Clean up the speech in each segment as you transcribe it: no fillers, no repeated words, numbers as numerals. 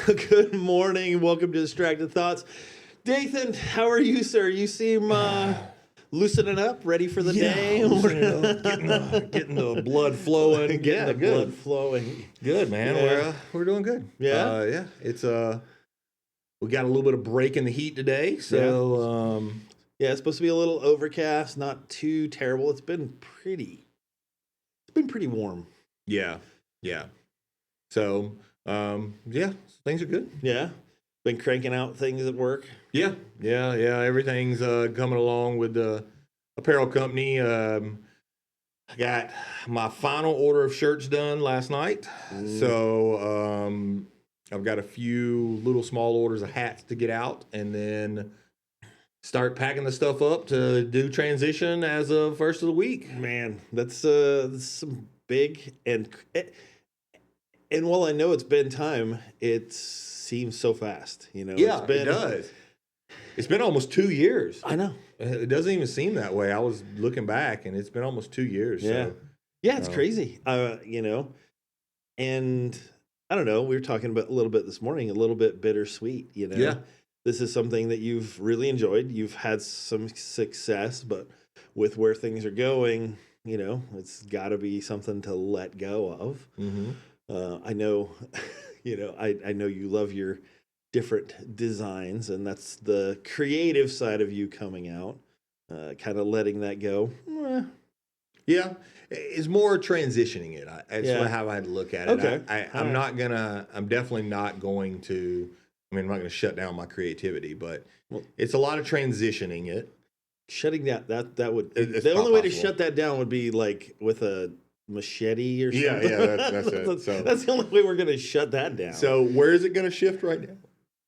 Good morning. Welcome to Distracted Thoughts. Dathan, how are you, sir? You seem loosening up, ready for the day. Getting the blood flowing. Getting the blood flowing. Good, man. Yeah. We're doing good. Yeah? It's we got a little bit of break in the heat today, so Yeah, it's supposed to be a little overcast, not too terrible. It's been pretty warm. yeah. So things are good. Yeah. Been cranking out things at work. Yeah. Everything's coming along with the apparel company. I got my final order of shirts done last night. So I've got a few little small orders of hats to get out, and then start packing the stuff up to do transition as of first of the week. Man, that's some big and while I know it's been time, it seems so fast. You know, Yeah, it does. It's been almost 2 years. I know. It doesn't even seem that way. I was looking back, and it's been almost 2 years. Yeah. So, Yeah, it's crazy. You know, and I don't know. We were talking about a little bit this morning, a little bit bittersweet. You know, Yeah. This is something that you've really enjoyed. You've had some success, but with where things are going, you know, it's got to be something to let go of. Mm-hmm. I know, you know, I know you love your different designs, and that's the creative side of you coming out, kind of letting that go. Yeah, it's more transitioning it. That's how I had to look at it. Okay. I'm definitely not going to, I'm not going to shut down my creativity, but Well, it's a lot of transitioning it. Shutting that would, It's the not only way to possible. shut that down would be like with a machete or something. Yeah, that's it. So That's the only way we're going to shut that down. So where is it going to shift right now?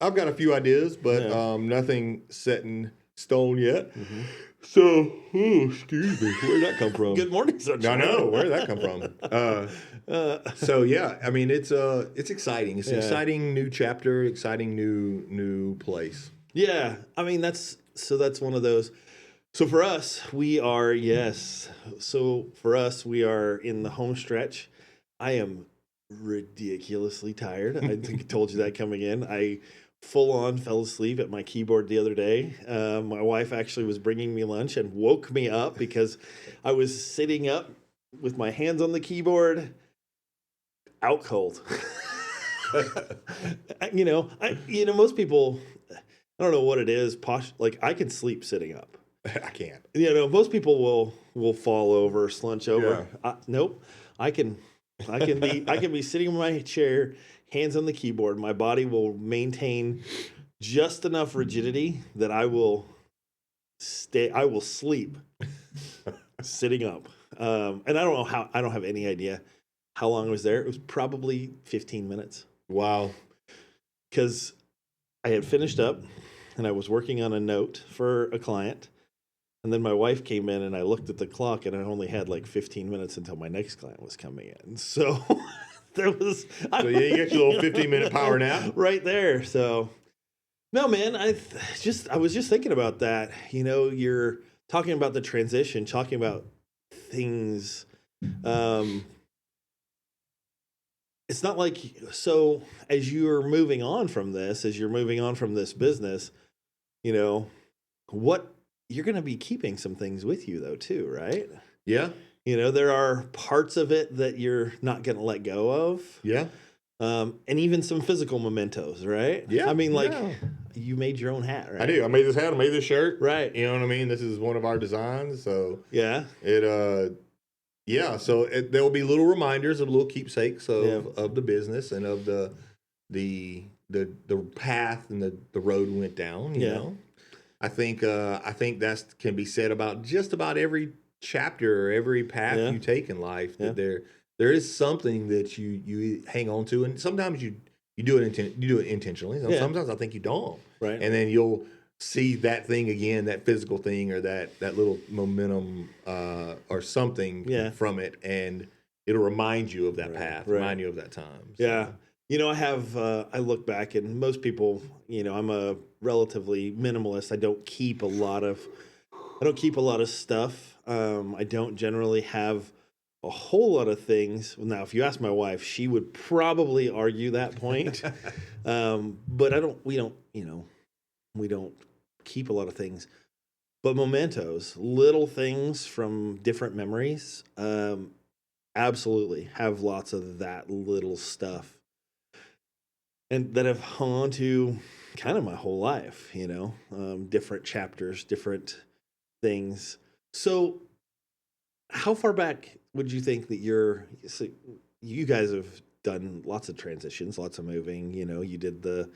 I've got a few ideas, but Yeah. nothing set in stone yet. Mhm. So, excuse me, where'd that come from? Good morning, sir. I know, where'd that come from? So yeah, it's exciting. It's an exciting new chapter, exciting new place. Yeah, that's one of those. So for us, we are in the home stretch. I am ridiculously tired. I think I told you that coming in. I full on fell asleep at my keyboard the other day. My wife actually was bringing me lunch and woke me up because I was sitting up with my hands on the keyboard, out cold. Most people, I don't know what it is. Like I can sleep sitting up. I can't. Most people will fall over, slunch over. Yeah. Nope. I can be sitting in my chair, hands on the keyboard. My body will maintain just enough rigidity that I will sleep sitting up. And I don't know how. I don't have any idea how long I was there. It was probably 15 minutes. Wow. Because I had finished up and I was working on a note for a client. And then my wife came in and I looked at the clock and I only had like 15 minutes until my next client was coming in. So you get your little 15-minute power nap right there. So no, man, I was just thinking about that. You're talking about the transition, talking about things. It's not like, so as you're moving on from this business, what you're going to be keeping some things with you though, too, right? Yeah. There are parts of it that you're not going to let go of. Yeah. And even some physical mementos, right? Yeah. You made your own hat, right? I do. I made this hat. I made this shirt. Right. You know what I mean? This is one of our designs. So yeah. So there will be little reminders of little keepsakes of the business and of the path and the road we went down. You know, I think that can be said about just about every chapter, or every path you take in life. That there is something that you hang on to, and sometimes you do it intentionally. Sometimes I think you don't. Right. And then you'll see that thing again, that physical thing, or that little momentum or something from it, and it'll remind you of that path, remind you of that time. So. Yeah. I look back, and most people, I'm a relatively minimalist. I don't keep a lot of stuff. I don't generally have a whole lot of things. Now, if you ask my wife, she would probably argue that point. But we don't keep a lot of things. But mementos, little things from different memories, absolutely have lots of that little stuff. And that have hung on to kind of my whole life, different chapters, different things. So, how far back would you think that you guys have done lots of transitions, lots of moving, you did the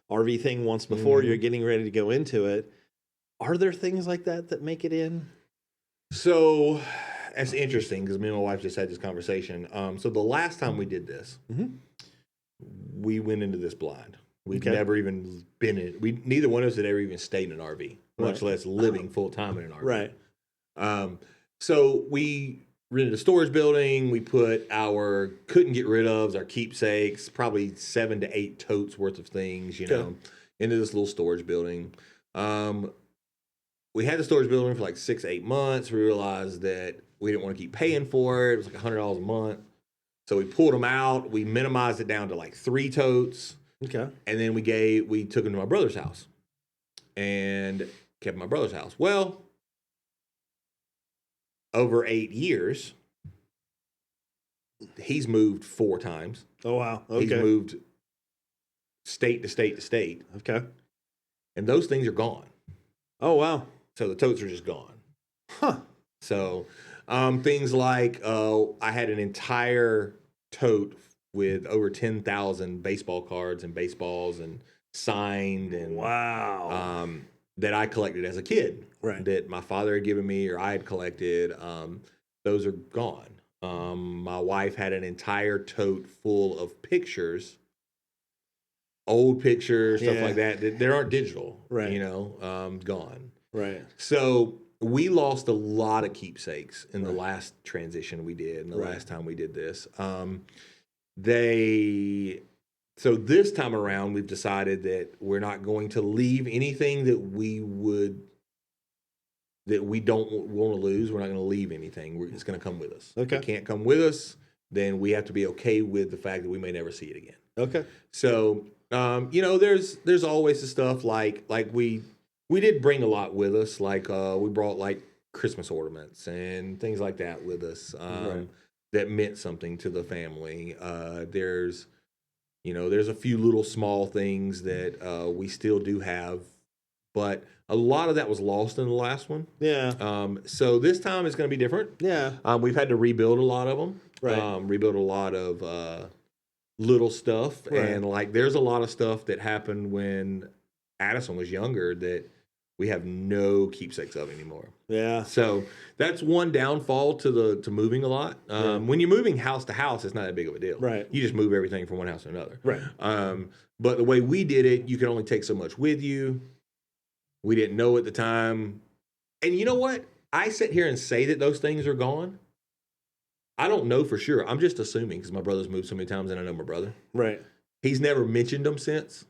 RV thing once before, you're getting ready to go into it. Are there things like that make it in? So that's interesting because me and my wife just had this conversation. So the last time we did this, we went into this blind. We'd never even been in. Neither one of us had ever even stayed in an RV, much less living full time in an RV. Right. So we rented a storage building. We put couldn't get rid of our keepsakes, probably 7 to 8 totes worth of things, into this little storage building. We had the storage building for like 6, 8 months. We realized that we didn't want to keep paying for it. It was like $100 a month. So we pulled them out. We minimized it down to like 3 totes. Okay. And then we took them to my brother's house and kept my brother's house. Well, over 8 years, he's moved 4 times. Oh, wow. Okay. He's moved state to state to state. Okay. And those things are gone. Oh, wow. So the totes are just gone. Huh. So things like I had an entire tote with over 10,000 baseball cards and baseballs and signed and wow. That I collected as a kid. Right. That my father had given me or I had collected. Those are gone. My wife had an entire tote full of pictures, old pictures, stuff like that aren't digital. Right. Gone. Right. So we lost a lot of keepsakes in the last transition we did, and the last time we did this. So this time around, we've decided that we're not going to leave anything that we don't want to lose. We're not going to leave anything. It's going to come with us. Okay. If it can't come with us, then we have to be okay with the fact that we may never see it again. Okay. So, there's always the stuff like we did bring a lot with us. Like we brought like Christmas ornaments and things like that with us that meant something to the family. There's a few little small things that we still do have, but a lot of that was lost in the last one. Yeah. So this time it's going to be different. Yeah. We've had to rebuild a lot of them. Right. Rebuild a lot of little stuff. Right. And like there's a lot of stuff that happened when Addison was younger that we have no keepsakes of anymore. Yeah. So that's one downfall to moving a lot. When you're moving house to house, it's not that big of a deal. Right. You just move everything from one house to another. Right. But the way we did it, you can only take so much with you. We didn't know at the time. And you know what? I sit here and say that those things are gone. I don't know for sure. I'm just assuming because my brother's moved so many times and I know my brother. Right. He's never mentioned them since.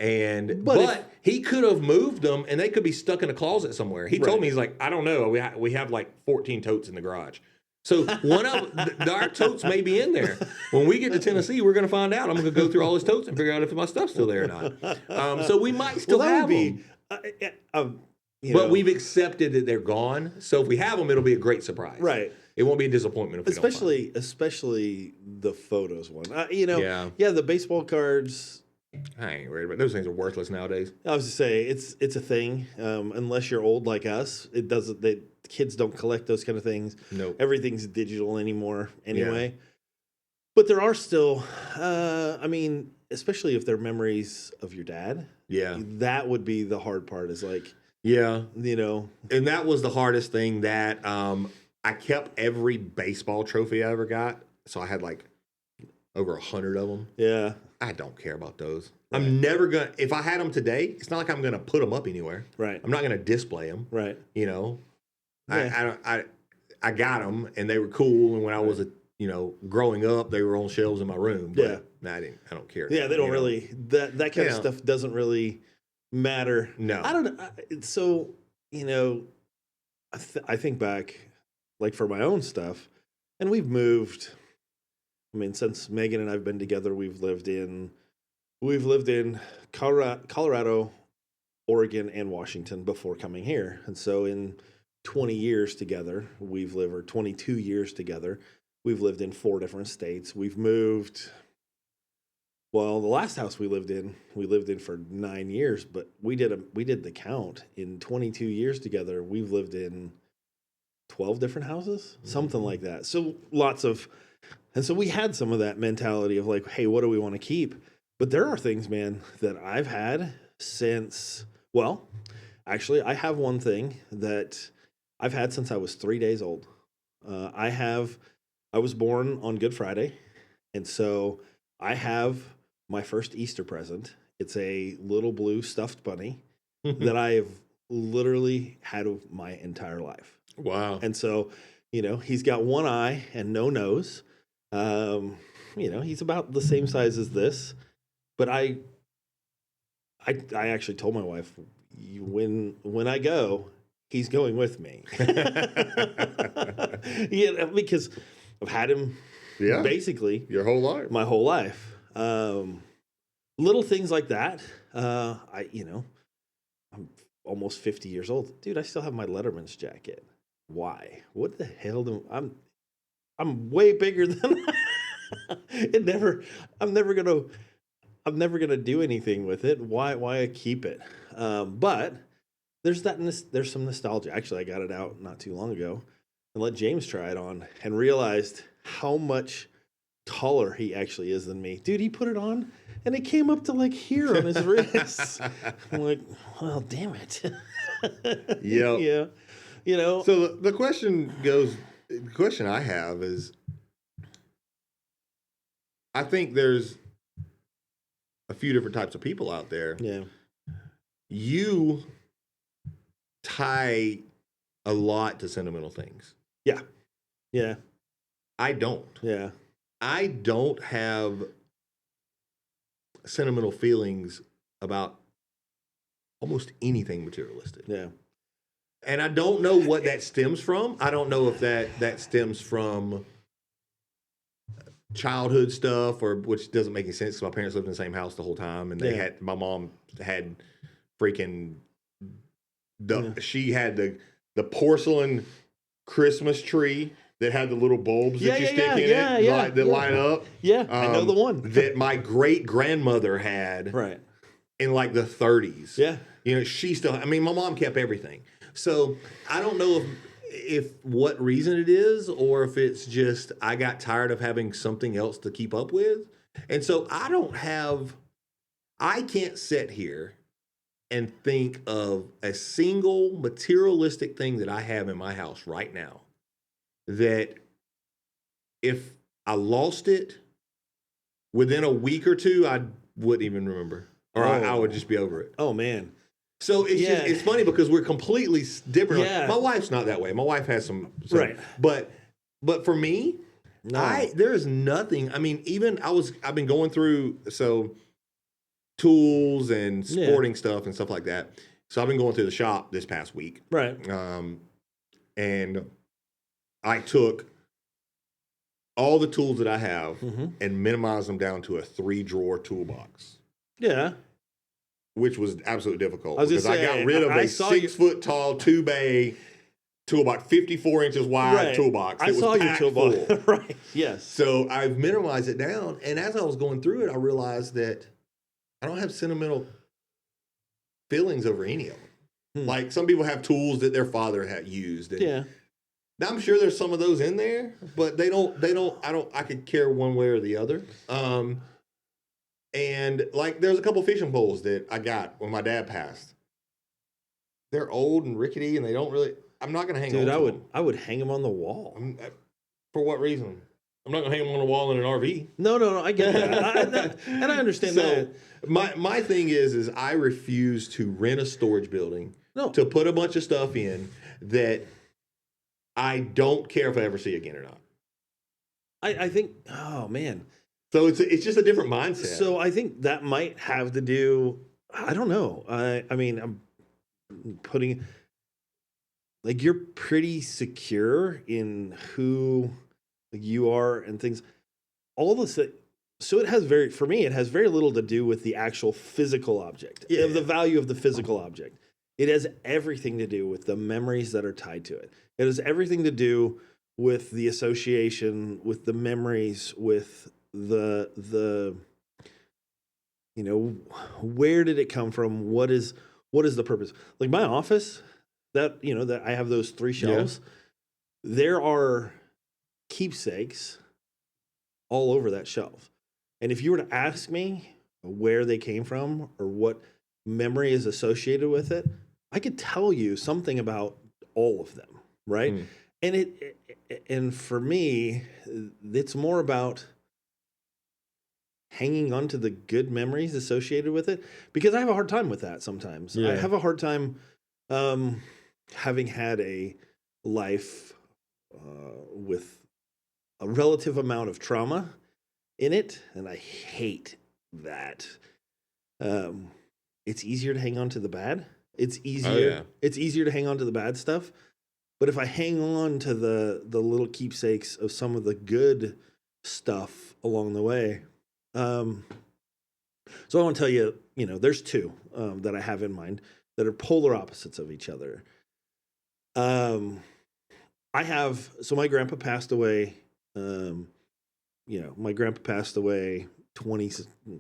But he could have moved them and they could be stuck in a closet somewhere. He told me, he's like, I don't know. We have like 14 totes in the garage. So one of our totes may be in there. When we get to Tennessee, we're going to find out. I'm going to go through all his totes and figure out if my stuff's still there or not. So we might still have them. But we've accepted that they're gone. So if we have them, it'll be a great surprise. Right. It won't be a disappointment if we don't find them. Especially the photos one. The baseball cards. I ain't worried about those things. Are worthless nowadays. I was to say it's a thing. Unless you're old like us, it doesn't. Kids don't collect those kind of things. Nope. Everything's digital anymore. Anyway, but there are still. Especially if they're memories of your dad. Yeah, that would be the hard part. Is like. Yeah, and that was the hardest thing. That I kept every baseball trophy I ever got, so I had like over 100 of them. Yeah. I don't care about those. Right. I'm never going to, if I had them today, it's not like I'm going to put them up anywhere. Right. I'm not going to display them. Right. Yeah. I got them and they were cool. And when I was, growing up, they were on shelves in my room. But I don't care. Yeah. They don't really, that kind of stuff doesn't really matter. No. I don't know. So, I think back, like for my own stuff, and we've moved. I mean, since Megan and I've been together, we've lived in Colorado, Oregon, and Washington before coming here. And so in 20 years together, or 22 years together, we've lived in 4 different states. We've moved. Well, the last house we lived in for 9 years, but we did the count. In 22 years together, we've lived in 12 different houses, something like that. So and so we had some of that mentality of like, hey, what do we want to keep? But there are things, man, that I've had since, well, actually, I have one thing that I've had since I was 3 days old. I was born on Good Friday, and so I have my first Easter present. It's a little blue stuffed bunny that I have literally had my entire life. Wow. And so, he's got one eye and no nose. He's about the same size as this. But I actually told my wife, when I go, he's going with me. Because I've had him basically your whole life. My whole life. Little things like that. I'm almost 50 years old. Dude, I still have my Letterman's jacket. Why? What the hell I'm way bigger than I'm never gonna do anything with it. Why keep it? But there's some nostalgia. Actually, I got it out not too long ago and let James try it on and realized how much taller he actually is than me. Dude, he put it on and it came up to like here on his wrists. I'm like, well, damn it. Yep. Yeah. So the question I have is, I think there's a few different types of people out there. Yeah. You tie a lot to sentimental things. Yeah. Yeah. I don't. Yeah. I don't have sentimental feelings about almost anything materialistic. Yeah. And I don't know what that stems from. I don't know if that stems from childhood stuff, which doesn't make any sense because my parents lived in the same house the whole time, and my mom had freaking she had the porcelain Christmas tree that had the little bulbs that you stick in it that line up. Yeah, I know the one that my great grandmother had. Right. In like the 30s. Yeah. She still. I mean, my mom kept everything. So I don't know if what reason it is, or if it's just I got tired of having something else to keep up with. And so I can't sit here and think of a single materialistic thing that I have in my house right now that if I lost it within a week or two, I wouldn't even remember. Or I would just be over it. Oh, man. So it's funny because we're completely different. Yeah. My wife's not that way. My wife has some right. But for me, no. There is nothing. I mean, even I've been going through tools and sporting stuff and stuff like that. So I've been going through the shop this past week. Right. And I took all the tools that I have and minimized them down to a 3-drawer toolbox. Yeah. Which was absolutely difficult because I got rid of a 6-foot tall 2-bay toolbox, 54 inches wide toolbox. I saw your toolbox. Right. Yes. So I've minimized it down, and as I was going through it, I realized that I don't have sentimental feelings over any of them. Like some people have tools that their father had used. And now I'm sure there's some of those in there, but I could care one way or the other. And like there's a couple fishing poles that I got when my dad passed. They're old and rickety, and they don't really. I'm not gonna hang them. Dude, I would hang them on the wall. For what reason? I'm not gonna hang them on the wall in an RV. No, I get that, and I understand that. My thing is I refuse to rent a storage building to put a bunch of stuff in that I don't care if I ever see again or not. I think. Oh man. So it's just a different mindset. So I think that might have to do. I don't know. I mean, I'm putting like you're pretty secure in who you are and things, all this. So for me, it has very little to do with the actual physical object, of the value of the physical object. It has everything to do with the memories that are tied to it. It has everything to do with the association, with the memories, with the where did it come from? What is the purpose? Like my office, that that I have those 3 shelves. There are keepsakes all over that shelf. And if you were to ask me where they came from or what memory is associated with it, I could tell you something about all of them, right? And and for me, it's more about hanging on to the good memories associated with it, because I have a hard time with that sometimes. I have a hard time having had a life with a relative amount of trauma in it, and I hate that. It's easier to hang on to the bad. It's easier. It's easier to hang on to the bad stuff. But if I hang on to the little keepsakes of some of the good stuff along the way, so I want to tell you, there's 2 that I have in mind that are polar opposites of each other. So my grandpa passed away. My grandpa passed away 20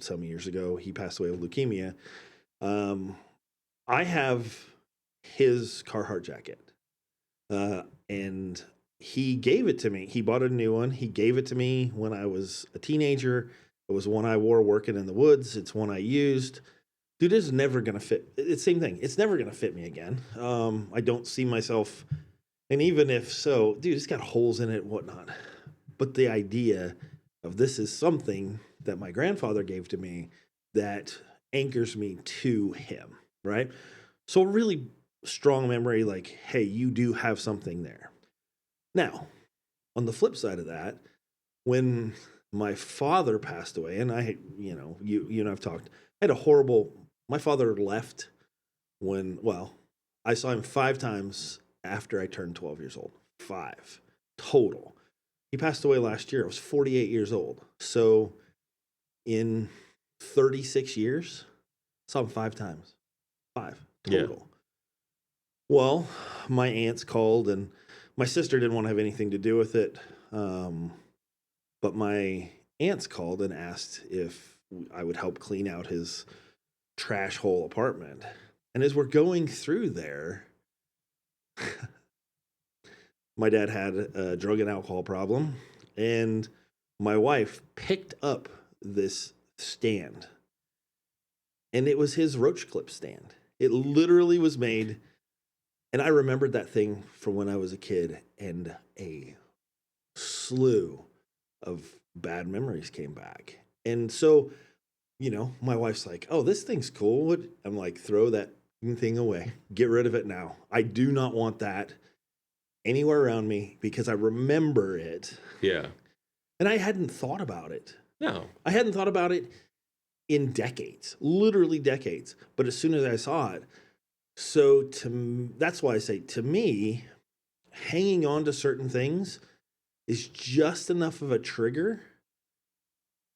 some years ago. He passed away of leukemia. I have his Carhartt jacket. And he gave it to me. He bought a new one. He gave it to me when I was a teenager. It was one I wore working in the woods. It's one I used. Dude, it's never going to fit. It's the same thing. It's never going to fit me again. I don't see myself. And even if so, dude, it's got holes in it and whatnot. But the idea of this is something that my grandfather gave to me that anchors me to him, right? So a really strong memory, like, hey, you do have something there. Now, on the flip side of that, when my father passed away, and you and I've talked, I had a horrible, my father left I saw him 5 times after I turned 12 years old. 5 total. He passed away last year. I was 48 years old. So in 36 years, I saw him 5 times. 5 total. Yeah. Well, my aunts called, and my sister didn't want to have anything to do with it. But my aunts called and asked if I would help clean out his trash hole apartment. And as we're going through there, my dad had a drug and alcohol problem, and my wife picked up this stand, and it was his roach clip stand. It literally was made, and I remembered that thing from when I was a kid, and a slew of bad memories came back. And so, my wife's like, oh, this thing's cool. I'm like, throw that thing away. Get rid of it now. I do not want that anywhere around me because I remember it. Yeah. And I hadn't thought about it. No. I hadn't thought about it in decades, literally decades. But as soon as I saw it, so that's why I say, to me, hanging on to certain things is just enough of a trigger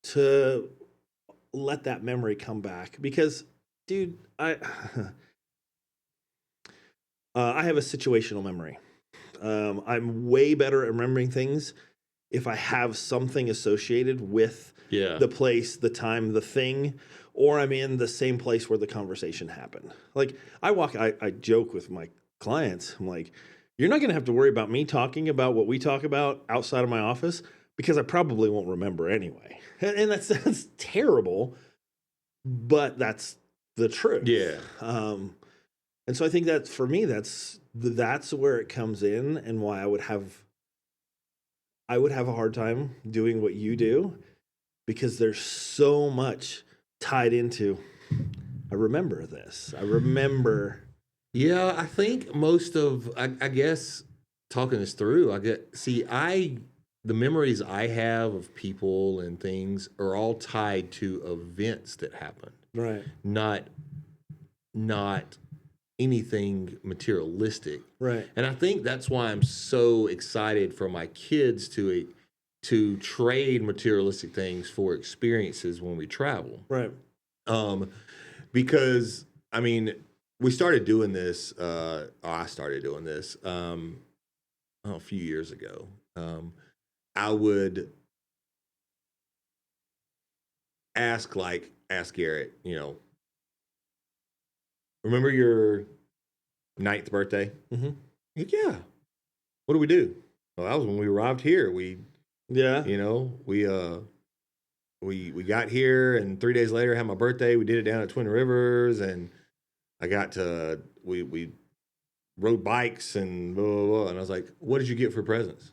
to let that memory come back. Because, dude, I have a situational memory. I'm way better at remembering things if I have something associated with the place, the time, the thing, or I'm in the same place where the conversation happened. Like I joke with my clients. I'm like, you're not going to have to worry about me talking about what we talk about outside of my office because I probably won't remember anyway. And that sounds terrible, but that's the truth. Yeah. And so I think that for me, that's where it comes in, and why I would have a hard time doing what you do, because there's so much tied into, I remember this. I remember. Yeah, I think I guess talking this through, the memories I have of people and things are all tied to events that happened. Right. Not anything materialistic. Right. And I think that's why I'm so excited for my kids to to trade materialistic things for experiences when we travel. Right. Because I mean, we started doing this. I started doing this a few years ago. I would ask Garrett, remember your 9th birthday? Mm-hmm. Like, yeah. What do we do? Well, that was when we arrived here. We got here, and 3 days later had my birthday. We did it down at Twin Rivers, and we rode bikes and blah, blah, blah. And I was like, what did you get for presents?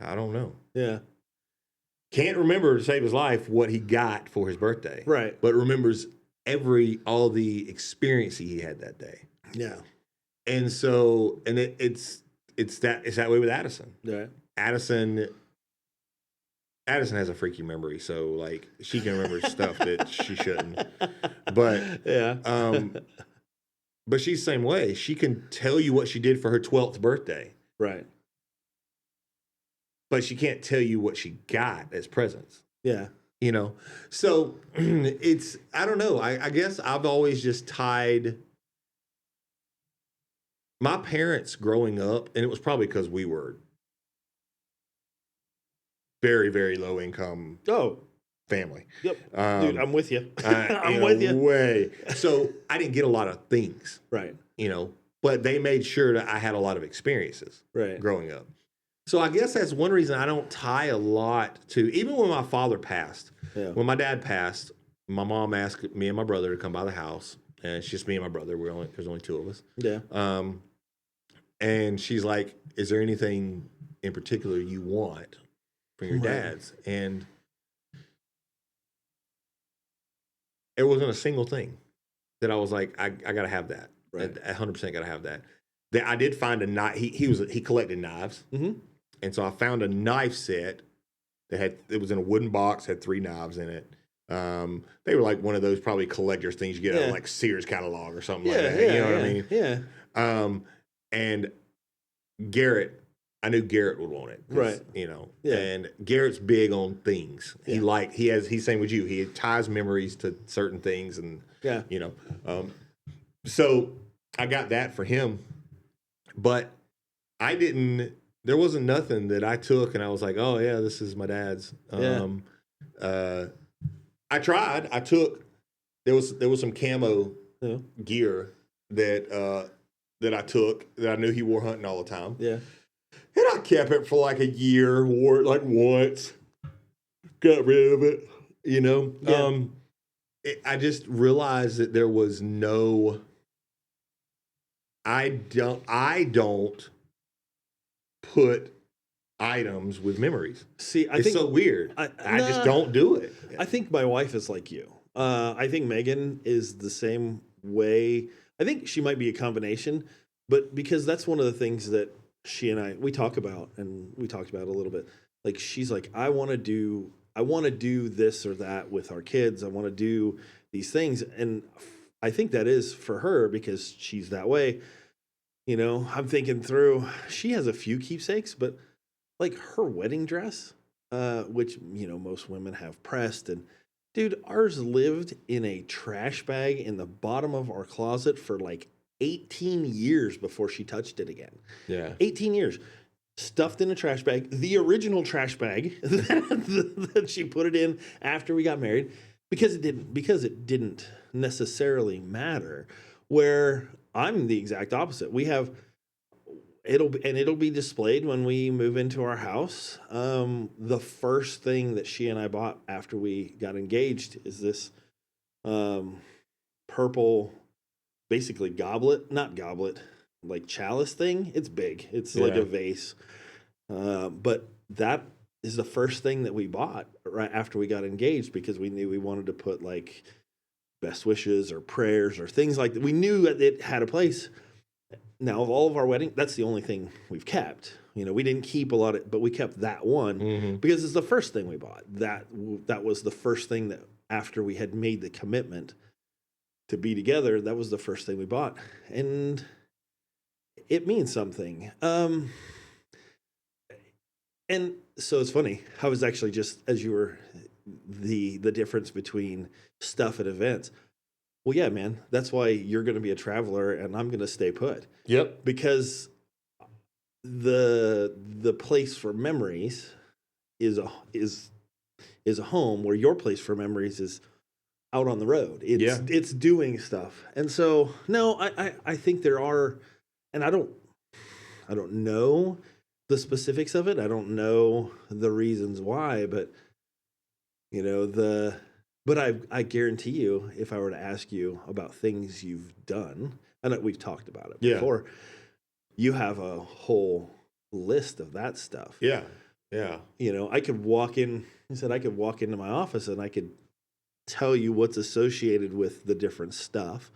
I don't know. Yeah. Can't remember to save his life what he got for his birthday. Right. But remembers all the experience he had that day. Yeah. And so, and it's that way with Addison. Yeah. Addison has a freaky memory, so like she can remember stuff that she shouldn't. But yeah. But she's the same way. She can tell you what she did for her 12th birthday. Right. But she can't tell you what she got as presents. Yeah. So I don't know. I guess I've always just tied my parents growing up, and it was probably because we were very, very low income family. Yep. Dude, I'm with you. I'm with you. Way. So I didn't get a lot of things. Right. But they made sure that I had a lot of experiences growing up. So I guess that's one reason I don't tie a lot to, even when my father passed, when my dad passed, my mom asked me and my brother to come by the house, and it's just me and my brother. There's only 2 of us. Yeah. And she's like, is there anything in particular you want from your dad's? And it wasn't a single thing that I was like, I got to have that. Right. 100% got to have that. I did find a knife. He collected knives. Mm-hmm. And so I found a knife set it was in a wooden box, had 3 knives in it. They were like one of those probably collector's things you get out of like Sears catalog or something like that. You know what I mean? Yeah. And Garrett, I knew Garrett would want it. Right. And Garrett's big on things. Yeah. He's same with you. He ties memories to certain things and, so I got that for him, but there wasn't nothing that I took and I was like, oh yeah, this is my dad's. I tried. There was some camo gear that I took that I knew he wore hunting all the time. Yeah. And I kept it for like a year, wore it like once, got rid of it, Yeah. I just realized that there was no. I don't put items with memories. See, it's so weird. I just don't do it. I think my wife is like you. I think Megan is the same way. I think she might be a combination, but because that's one of the things that she and we talk about, and we talked about a little bit. Like she's like, I want to do this or that with our kids. I want to do these things, and I think that is for her because she's that way. I'm thinking through. She has a few keepsakes, but like her wedding dress, which most women have pressed, and dude, ours lived in a trash bag in the bottom of our closet for like 18 years before she touched it again. Yeah. 18 years. Stuffed in a trash bag, the original trash bag that she put it in after we got married, because it didn't necessarily matter. Where I'm the exact opposite. It'll be displayed when we move into our house. The first thing that she and I bought after we got engaged is this purple, basically not goblet, like chalice thing. It's big. It's like a vase. But that is the first thing that we bought right after we got engaged because we knew we wanted to put like best wishes or prayers or things like that. We knew that it had a place. Now, of all of our wedding, that's the only thing we've kept. We didn't keep a lot but we kept that one because it's the first thing we bought. That was the first thing that after we had made the commitment to be together, that was the first thing we bought. And it means something. And so it's funny. I was actually just as you were the difference between stuff and events. Well, yeah, man. That's why you're going to be a traveler and I'm going to stay put Yep. because the place for memories is a home where your place for memories is out on the road. It's doing stuff. And so no, I think there are, and I don't know the specifics of it. I don't know the reasons why, but you know, but I guarantee you, if I were to ask you about things you've done, I know we've talked about it before, you have a whole list of that stuff. Yeah. Yeah. You know, I could walk in, he said I could walk into my office and I could tell you what's associated with the different stuff.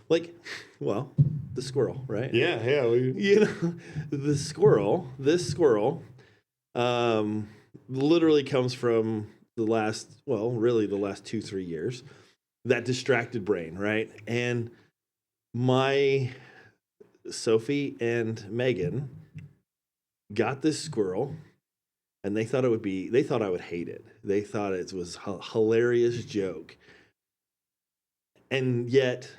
Like, well, the squirrel, right? Yeah. Yeah. You know, this squirrel, literally comes from the last 2-3 years, that distracted brain, right? And my Sophie and Megan got this squirrel and they thought I would hate it. They thought it was a hilarious joke. And yet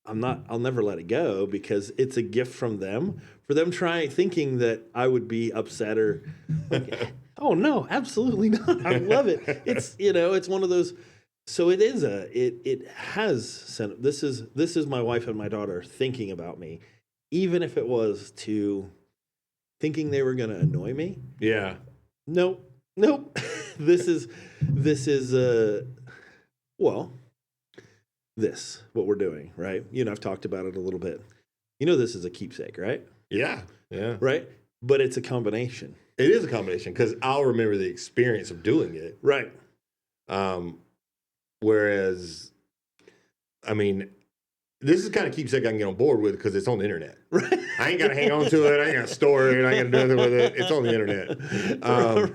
I'll never let it go because it's a gift from them for them thinking that I would be upset or like, oh no, absolutely not. I love it. It's, it's one of those. So it has this is my wife and my daughter thinking about me, even if it was to thinking they were going to annoy me. Yeah. Nope. this is what we're doing, right? I've talked about it a little bit. This is a keepsake, right? Yeah. Yeah. Right? But it's a combination. It is a combination because I'll remember the experience of doing it. Right. Whereas, I mean, this is kind of keepsake I can get on board with because it's on the internet. Right. I ain't got to hang on to it. I ain't got to store it. I ain't got to do anything with it. It's on the internet.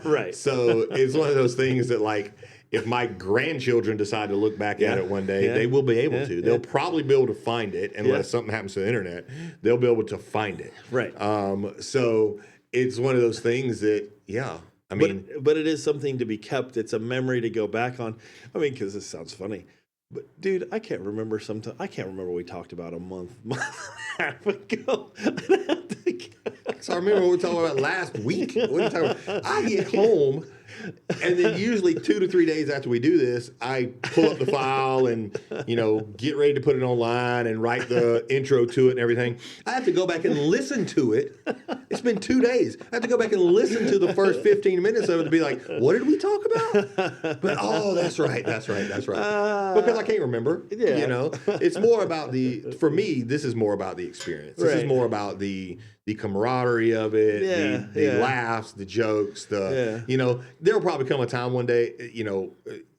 Right. So it's one of those things that, like, if my grandchildren decide to look back at it one day, they will be able to. They'll probably be able to find it unless something happens to the internet. They'll be able to find it. Right. So it's one of those things that, I mean, but it is something to be kept. It's a memory to go back on. I mean, because this sounds funny, but dude, I can't remember what we talked about a month and a half ago. So I remember what we were talking about last week. What are you talking about? I get home, and then usually 2 to 3 days after we do this, I pull up the file and, get ready to put it online and write the intro to it and everything. I have to go back and listen to it. It's been 2 days. I have to go back and listen to the first 15 minutes of it to be like, what did we talk about? But, that's right. Because I can't remember. Yeah. It's more about for me, this is more about the experience. This is more about the camaraderie of it, the laughs, the jokes, there'll probably come a time one day,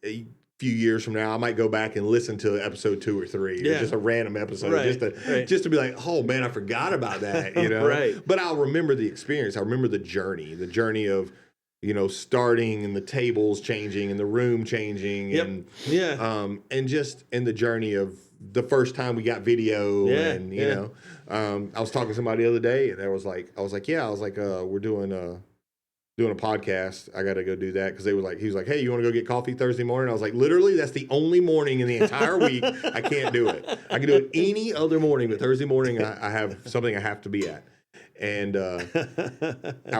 a few years from now, I might go back and listen to episode 2 or 3, or just a random episode, just to be like, oh man, I forgot about that, Right. But I'll remember the experience. I remember the journey of, starting and the tables changing and the room changing, and the journey of the first time we got video, I was talking to somebody the other day, and I was like, we're doing a podcast. I got to go do that because he was like, hey, you want to go get coffee Thursday morning? I was like, literally, that's the only morning in the entire week I can't do it. I can do it any other morning, but Thursday morning I have something I have to be at. And I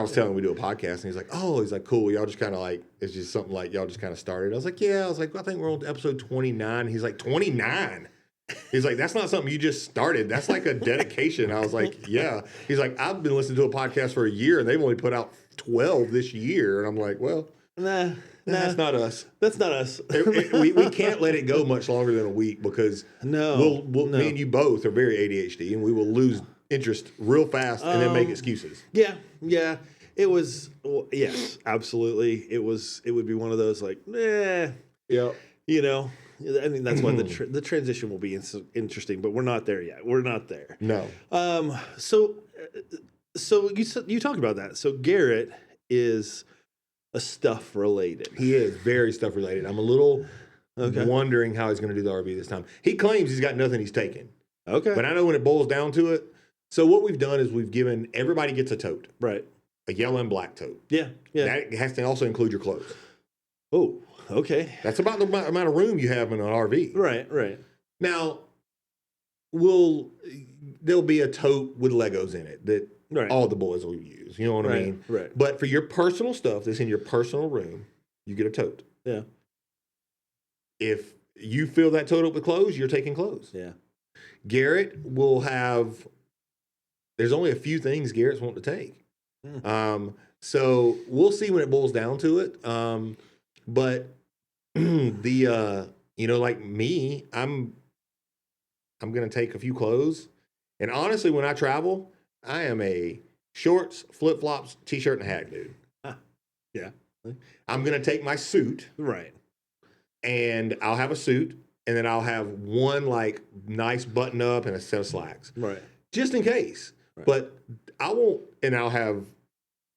was telling him we do a podcast, and he's like, cool. Y'all just kind of it's just something like y'all just kind of started. I was like, I think we're on episode 29. He's like, 29? He's like, that's not something you just started. That's like a dedication. I was like, yeah. He's like, I've been listening to a podcast for a year, and they've only put out 12 this year. And I'm like, well, nah, that's not us. That's not us. We can't let it go much longer than a week because we'll me and you both are very ADHD, and we will lose interest real fast and then make excuses. Yeah. It was, yes, absolutely. It would be one of those Yeah. I mean, that's why the transition will be interesting, but we're not there yet. We're not there. No. So you talked about that. So Garrett is a stuff related. He is very stuff related. I'm a little wondering how he's going to do the RV this time. He claims he's got nothing he's taken. Okay. But I know when it boils down to it. So what we've done is we've given everybody gets a tote. Right. a yellow and black tote. Yeah. That has to also include your clothes. Oh, okay. That's about the amount of room you have in an RV. Right. Now, there'll be a tote with Legos in it that all the boys will use. You know what I mean? Right. But for your personal stuff that's in your personal room, you get a tote. Yeah. If you fill that tote up with clothes, you're taking clothes. Yeah. Garrett will have. There's only a few things Garrett's wanting to take. So we'll see when it boils down to it. But like me, I'm gonna take a few clothes. And honestly, when I travel, I am a shorts, flip flops, t-shirt, and a hat dude. Yeah. I'm gonna take my suit. Right. And I'll have a suit, and then I'll have one like nice button up and a set of slacks. Right. Just in case. Right. But I won't, and I'll have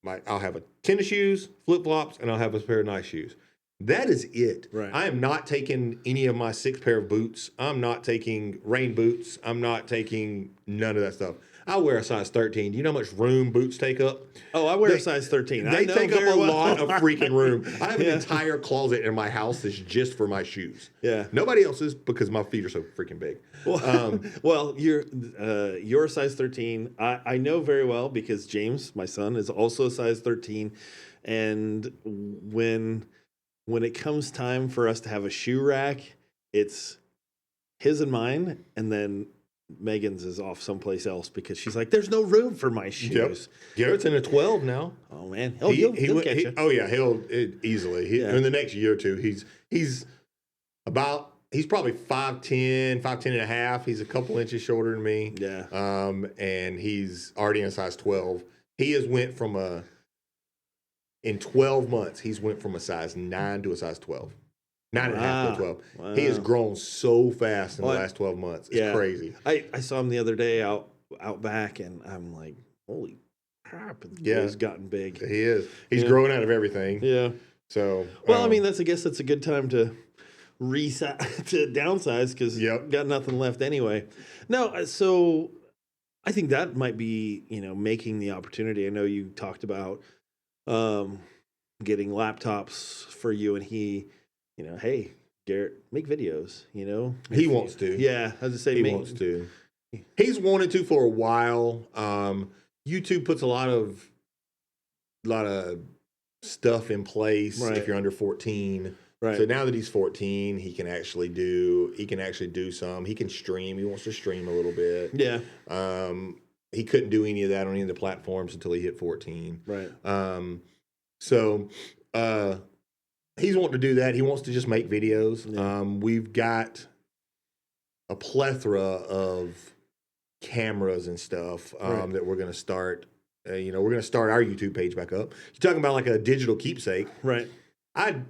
a tennis shoes, flip flops, and I'll have a pair of nice shoes. That is it. Right. I am not taking any of my 6 pair of boots. I'm not taking rain boots. I'm not taking none of that stuff. I wear a size 13. Do you know how much room boots take up? Oh, I wear a size 13. They take up a lot of freaking room. I have an entire closet in my house that's just for my shoes. Yeah. Nobody else's because my feet are so freaking big. Well, you're a size 13. I know very well because James, my son, is also a size 13. And when it comes time for us to have a shoe rack, it's his and mine, and then Megan's is off someplace else because she's like, there's no room for my shoes. Yep. Garrett's in a 12 now. Oh man, he'll catch you. Oh yeah, he'll easily. In the next year or two, he's probably 5'10", 5'10 and a half. He's a couple inches shorter than me. Yeah. And he's already in a size 12. He has went from in 12 months, he's went from a size 9 to a size 12. 9.5 to 12. Wow. He has grown so fast in the last 12 months. It's crazy. I saw him the other day out back, and I'm like, holy crap. He's gotten big. He is. He's growing out of everything. Yeah. So. Well, I mean, I guess that's a good time to to downsize because got nothing left anyway. No, so I think that might be, making the opportunity. I know you talked about getting laptops for you and he. Hey, Garrett, make videos, He wants to. Yeah, as I say, he wants to. He's wanted to for a while. YouTube puts a lot of stuff in place if you're under 14. Right. So now that he's 14, he can actually do some. He can stream. He wants to stream a little bit. Yeah. He couldn't do any of that on any of the platforms until he hit 14. Right. He's wanting to do that. He wants to just make videos. Yeah. We've got a plethora of cameras and stuff that we're going to start. We're going to start our YouTube page back up. You're talking about like a digital keepsake. Right. I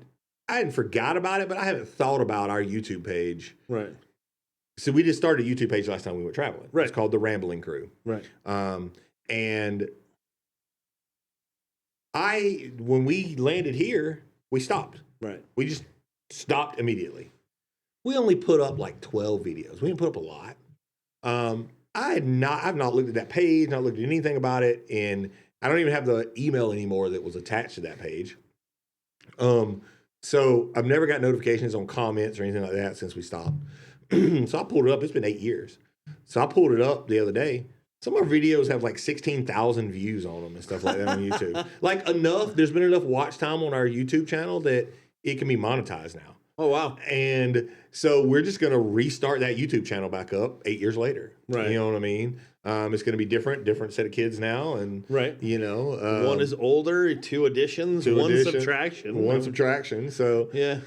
hadn't forgot about it, but I haven't thought about our YouTube page. Right. So we just started a YouTube page last time we went traveling. Right. It's called The Rambling Crew. Right. And when we landed here, we stopped. Right. We just stopped immediately. We only put up like 12 videos. We didn't put up a lot. I've not looked at that page, not looked at anything about it, and I don't even have the email anymore that was attached to that page. So I've never got notifications on comments or anything like that since we stopped. So I pulled it up. It's been 8 years. So I pulled it up the other day. Some of our videos have like 16,000 views on them and stuff like that on YouTube. Like there's been enough watch time on our YouTube channel that it can be monetized now. Oh, wow. And so we're just going to restart that YouTube channel back up 8 years later. Right. You know what I mean? It's going to be different set of kids now. And, right. One is older, 2 additions, one subtraction. One subtraction. So, yeah.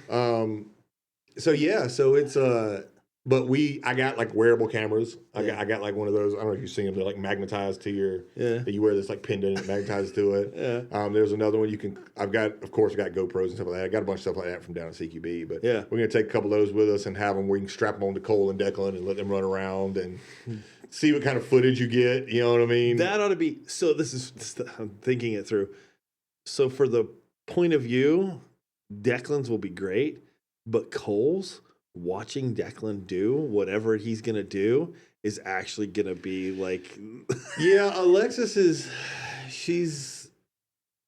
So it's, but I got like wearable cameras. I got like one of those. I don't know if you've seen them. They're like magnetized to your. Yeah. That you wear this like pendant and magnetized to it. Yeah. There's another one I've got GoPros and stuff like that. I got a bunch of stuff like that from down at CQB. But we're gonna take a couple of those with us and have them. We can strap them on to Cole and Declan and let them run around and see what kind of footage you get. You know what I mean? That ought to be. So I'm thinking it through. So for the point of view, Declan's will be great, but Cole's. Watching Declan do whatever he's gonna do is actually gonna be like Alexis she's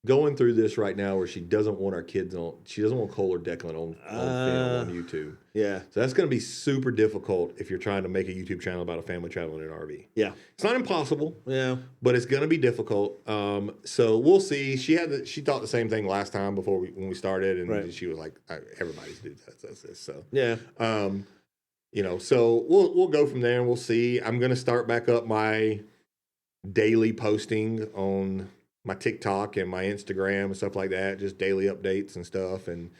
going through this right now where she doesn't want our kids on. She doesn't want Cole or Declan on film on YouTube. Yeah. So that's going to be super difficult if you're trying to make a YouTube channel about a family traveling in an RV. Yeah. It's not impossible. Yeah. But it's going to be difficult. So we'll see. She thought the same thing last time when we started, and she was like, "Everybody's doing this." So yeah. So we'll go from there and we'll see. I'm going to start back up my daily posting on my TikTok and my Instagram and stuff like that, just daily updates and stuff. And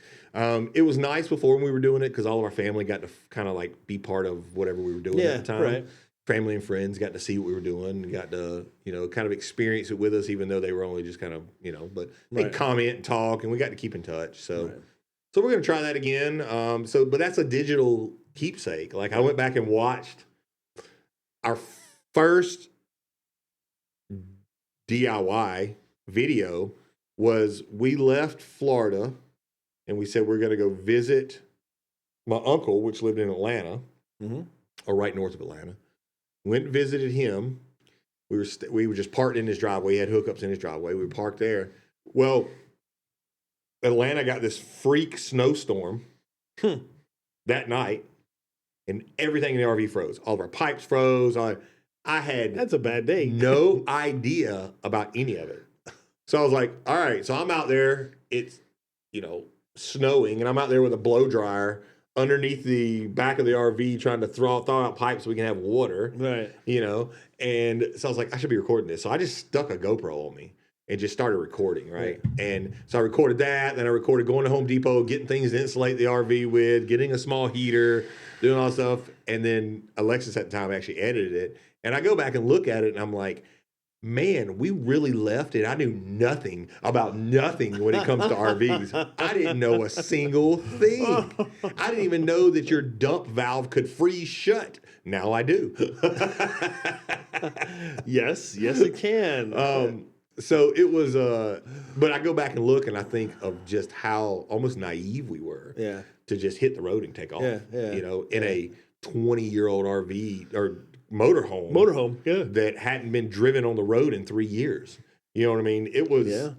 it was nice before when we were doing it because all of our family got to kind of like be part of whatever we were doing at the time. Right. Family and friends got to see what we were doing and got to, kind of experience it with us, even though they were only just kind of, but they comment and talk, and we got to keep in touch. So, so we're going to try that again. But that's a digital keepsake. Like I went back and watched our first DIY video was we left Florida and we said we're going to go visit my uncle, which lived in Atlanta, or right north of Atlanta. Went and visited him. We were just parked in his driveway. He had hookups in his driveway. We parked there. Well, Atlanta got this freak snowstorm that night, and everything in the RV froze. All of our pipes froze. I had that's a bad day. No idea about any of it. So I was like, all right. So I'm out there. It's snowing, and I'm out there with a blow dryer underneath the back of the RV trying to thaw out pipes so we can have water. Right. And so I was like, I should be recording this. So I just stuck a GoPro on me and just started recording, right? And so I recorded that. Then I recorded going to Home Depot, getting things to insulate the RV with, getting a small heater, doing all that stuff. And then Alexis at the time actually edited it. And I go back and look at it, and I'm like, man, we really left it. I knew nothing about nothing when it comes to RVs. I didn't know a single thing. I didn't even know that your dump valve could freeze shut. Now I do. Yes, it can. So it was, but I go back and look, and I think of just how almost naive we were to just hit the road and take off. In a 20-year-old RV or motorhome that hadn't been driven on the road in 3 years. You know what I mean? It was,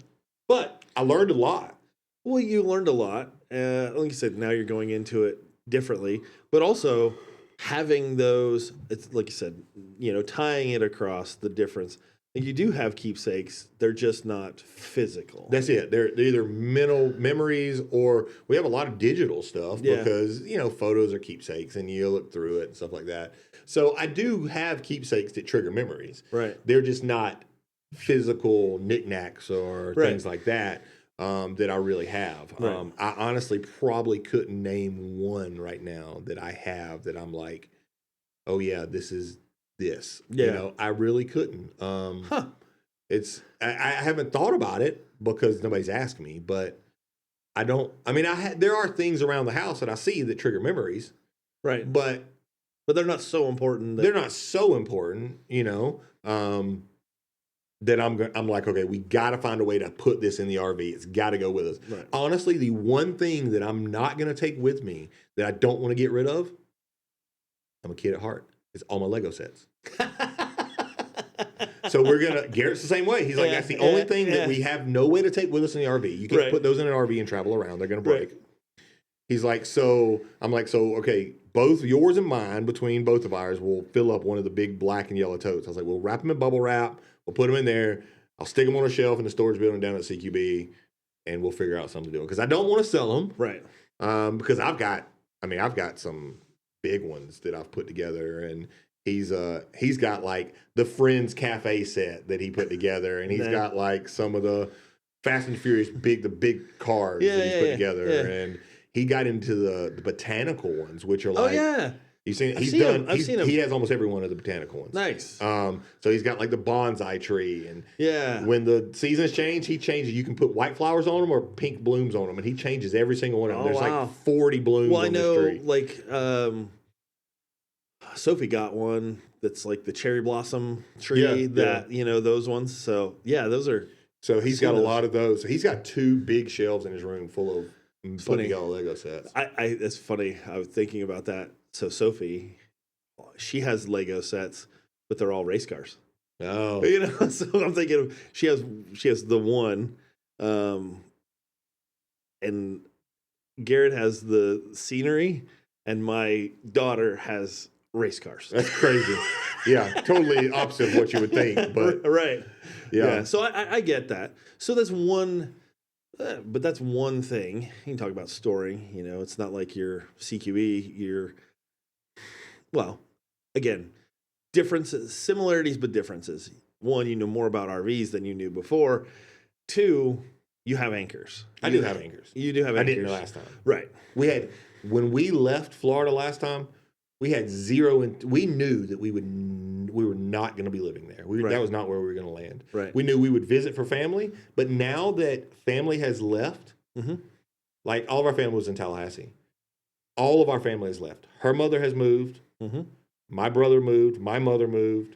but I learned a lot. Well, you learned a lot. Like you said, now you're going into it differently, but also having those, it's like you said, tying it across the difference. Like you do have keepsakes. They're just not physical. That's it. They're either mental memories, or we have a lot of digital stuff because, photos are keepsakes and you look through it and stuff like that. So I do have keepsakes that trigger memories. Right. They're just not physical knickknacks or things like that that I really have. Right. I honestly probably couldn't name one right now that I have that I'm like, oh yeah, this is this. Yeah. I really couldn't. It's I haven't thought about it because nobody's asked me, but I don't. I mean, there are things around the house that I see that trigger memories, right? But they're not so important. They're not so important, that I'm like, okay, we got to find a way to put this in the RV. It's got to go with us. Right. Honestly, the one thing that I'm not going to take with me that I don't want to get rid of, I'm a kid at heart. It's all my Lego sets. So Garrett's the same way. He's like, that's the only thing that we have no way to take with us in the RV. You can't put those in an RV and travel around. They're going to break. He's like, I'm like, okay, both yours and mine, between both of ours, will fill up one of the big black and yellow totes. I was like, we'll wrap them in bubble wrap. We'll put them in there. I'll stick them on a shelf in the storage building down at CQB, and we'll figure out something to do. Because I don't want to sell them. Right. Because I've got some big ones that I've put together, and he's got like the Friends Cafe set that he put together, and he's got like some of the Fast and Furious the big cars that he's put together, and he got into the botanical ones, which are like, you've seen, I've seen him. He has almost every one of the botanical ones. Nice. So he's got like the bonsai tree, and when the seasons change, he changes. You can put white flowers on them or pink blooms on them, and he changes every single one of them. There's like 40 blooms on this tree. Like Sophie got one that's like the cherry blossom tree those ones. So those are. So he's got a lot of those. So he's got 2 big shelves in his room full of put together Lego sets. It's funny. I was thinking about that. So Sophie, she has Lego sets, but they're all race cars. Oh, so I'm thinking she has the one Um, and Garrett has the scenery, and my daughter has race cars. That's crazy. Yeah, totally opposite of what you would think, but right. yeah. So I get that. So that's one, but that's one thing. You can talk about storing. It's not like your CQE. Well, again, differences, similarities, but differences. One, you know more about RVs than you knew before. Two, you have anchors. I do have anchors. You do have I anchors. didn't last time. Right. When we left Florida last time, we had zero, and we knew that we were not going to be living there. Right. That was not where we were going to land. Right. We knew we would visit for family, but now that family has left, like all of our family was in Tallahassee. All of our family has left. Her mother has moved. My brother moved. My mother moved.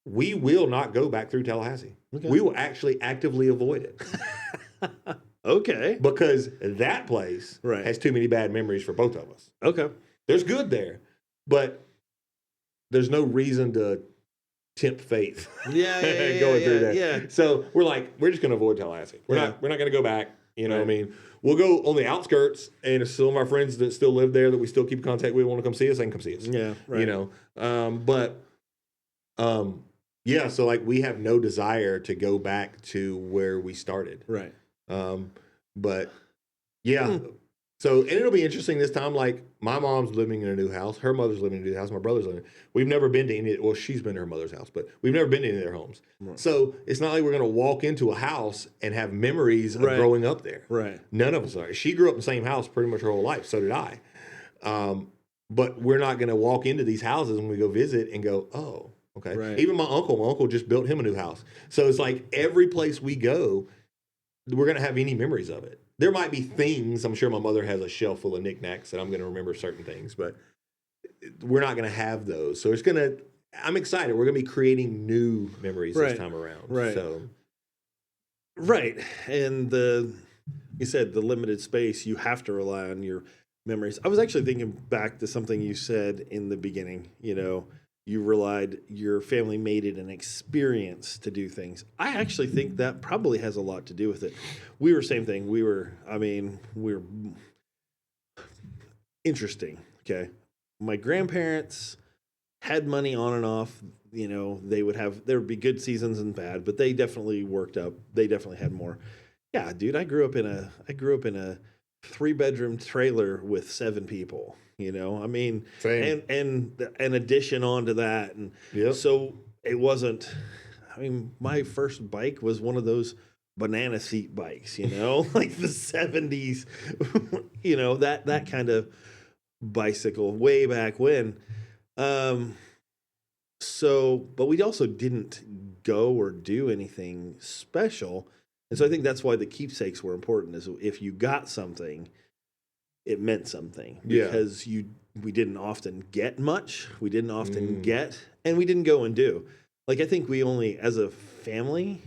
We will not go back through Tallahassee. Okay. We will actually actively avoid it. Okay. Because that place has too many bad memories for both of us. Okay. There's good there, but there's no reason to tempt fate. Going through there. Yeah. So we're just going to avoid Tallahassee. We're not going to go back. You know what I mean? We'll go on the outskirts, and if some of our friends that still live there that we still keep in contact with want to come see us, they can come see us. Yeah. Right. Yeah, so like we have no desire to go back to where we started. Right. But yeah. So, and it'll be interesting this time. Like, my mom's living in a new house. Her mother's living in a new house. My brother's living. We've never been to any. Well, she's been to her mother's house, but we've never been to any of their homes. Right. So it's not like we're going to walk into a house and have memories of growing up there. Right. None of us are. She grew up in the same house pretty much her whole life. So did I. But we're not going to walk into these houses when we go visit and go, oh, okay. Right. Even my uncle just built him a new house. So it's like every place we go, we're going to have any memories of it. There might be things, I'm sure my mother has a shelf full of knickknacks that I'm going to remember certain things, but we're not going to have those. So I'm excited. We're going to be creating new memories this time around. Right. So. Right. And you said the limited space, you have to rely on your memories. I was actually thinking back to something you said in the beginning, your family made it an experience to do things. I actually think that probably has a lot to do with it. We were same thing. We were interesting. Okay. My grandparents had money on and off. There would be good seasons and bad, but they definitely worked up. They definitely had more. Yeah, dude, I grew up in a 3-bedroom trailer with 7 people. Same. And an addition onto that, and so it wasn't. My first bike was one of those banana seat bikes, like the 70s, that kind of bicycle way back when. But we also didn't go or do anything special, and so I think that's why the keepsakes were important. Is if you got something, it meant something because we didn't often get much. We didn't often get, and we didn't go and do. Like, I think we only, as a family,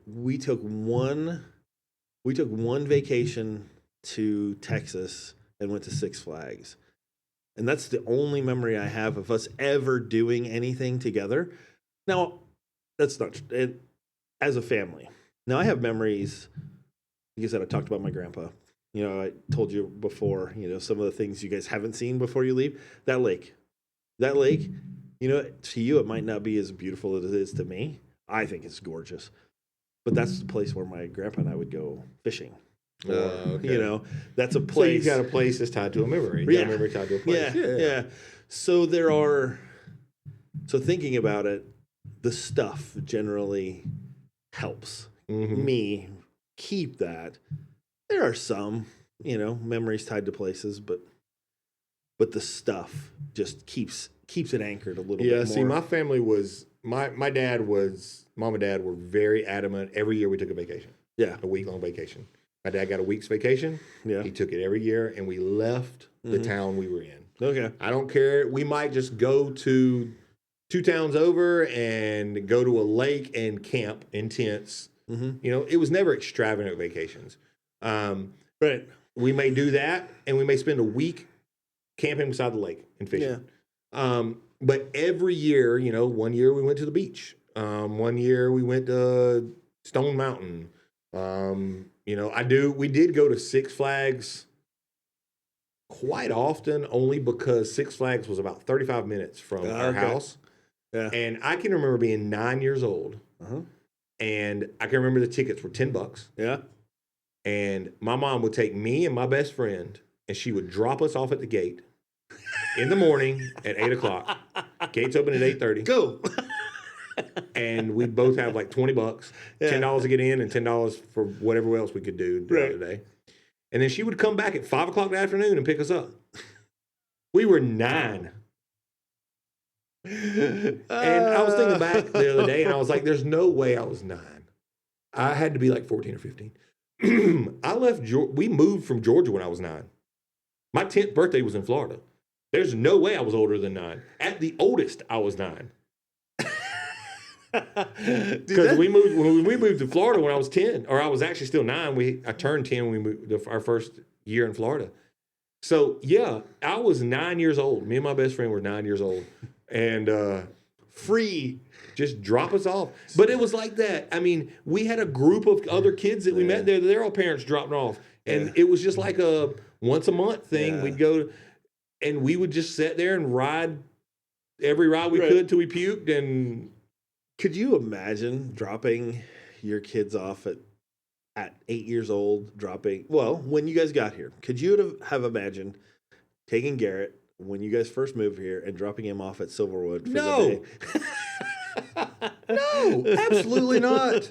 we took one vacation to Texas and went to Six Flags. And that's the only memory I have of us ever doing anything together. Now, that's not as a family. Now, I have memories. Like I said, I talked about my grandpa. I told you before, some of the things you guys haven't seen before you leave. That lake, to you, it might not be as beautiful as it is to me. I think it's gorgeous. But that's the place where my grandpa and I would go fishing. Okay. That's a place. So you've got a place that's tied to a memory. Yeah. A memory tied to a place. Yeah. So thinking about it, the stuff generally helps me keep that. There are some, memories tied to places, but the stuff just keeps it anchored a little bit more. Yeah, see, my family was, mom and dad were very adamant. Every year we took a vacation. Yeah. A week-long vacation. My dad got a week's vacation. Yeah. He took it every year, and we left the town we were in. Okay. I don't care. We might just go to 2 towns over and go to a lake and camp in tents. It was never extravagant vacations. Right. We may do that, and we may spend a week camping beside the lake and fishing. Yeah. But every year, one year we went to the beach. One year we went to Stone Mountain. We did go to Six Flags quite often, only because Six Flags was about 35 minutes from our house. Yeah. And I can remember being 9 years old. And I can remember the tickets were $10. Yeah. And my mom would take me and my best friend, and she would drop us off at the gate in the morning at 8 o'clock. Gates open at 8:30. Go. And we'd both have like $20, $10 to get in, and $10 for whatever else we could do throughout the day. And then she would come back at 5 o'clock in the afternoon and pick us up. We were 9. And I was thinking back the other day, and I was like, there's no way I was 9. I had to be like 14 or 15. We moved from Georgia when I was 9. My 10th birthday was in Florida. There's no way I was older than 9. At the oldest, I was 9. Because when we moved to Florida when I was 10, or I was actually still 9. I turned 10 when we moved our first year in Florida. So yeah, I was 9 years old. Me and my best friend were 9 years old, and free, just drop us off. But it was like that. I mean, we had a group of other kids that we met there. Their parents dropping off, and it was just like a once a month thing. We'd go, and we would just sit there and ride every ride we could till we puked. And could you imagine dropping your kids off at 8 years old, when you guys got here, could you have imagined taking Garrett when you guys first moved here and dropping him off at Silverwood for the day? No, absolutely not.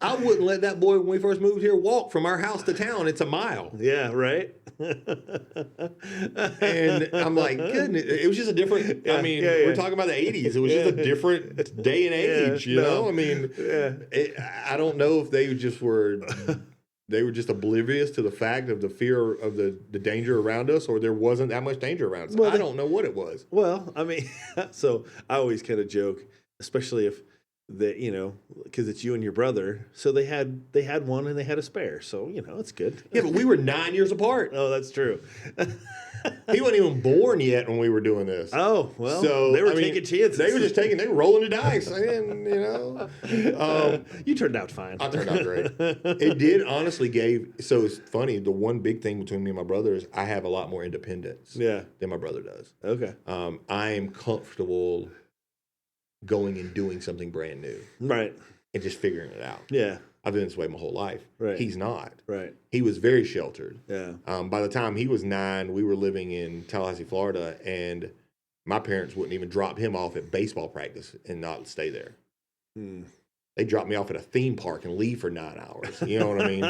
I wouldn't let that boy, when we first moved here, walk from our house to town. It's a mile. Yeah, right? And I'm like, goodness, it was just a different, we're talking about the 80s. It was just a different day and age, you know? I mean, I don't know if they just were just oblivious to the fact of the fear of the danger around us, or there wasn't that much danger around us. I don't know what it was. Well, I mean, so I always kind of joke, especially if because it's you and your brother. So they had one and they had a spare. So, it's good. Yeah, but we were 9 years apart. Oh, that's true. He wasn't even born yet when we were doing this. Oh, well, so they were taking chances. They were rolling the dice. You turned out fine. I turned out great. It did honestly so it's funny. The one big thing between me and my brother is I have a lot more independence than my brother does. Okay. I am comfortable going and doing something brand new. Right. And just figuring it out. Yeah. I've been this way my whole life. Right. He's not. Right. He was very sheltered. Yeah. By the time he was 9, we were living in Tallahassee, Florida, and my parents wouldn't even drop him off at baseball practice and not stay there. They dropped me off at a theme park and leave for 9 hours. You know what I mean?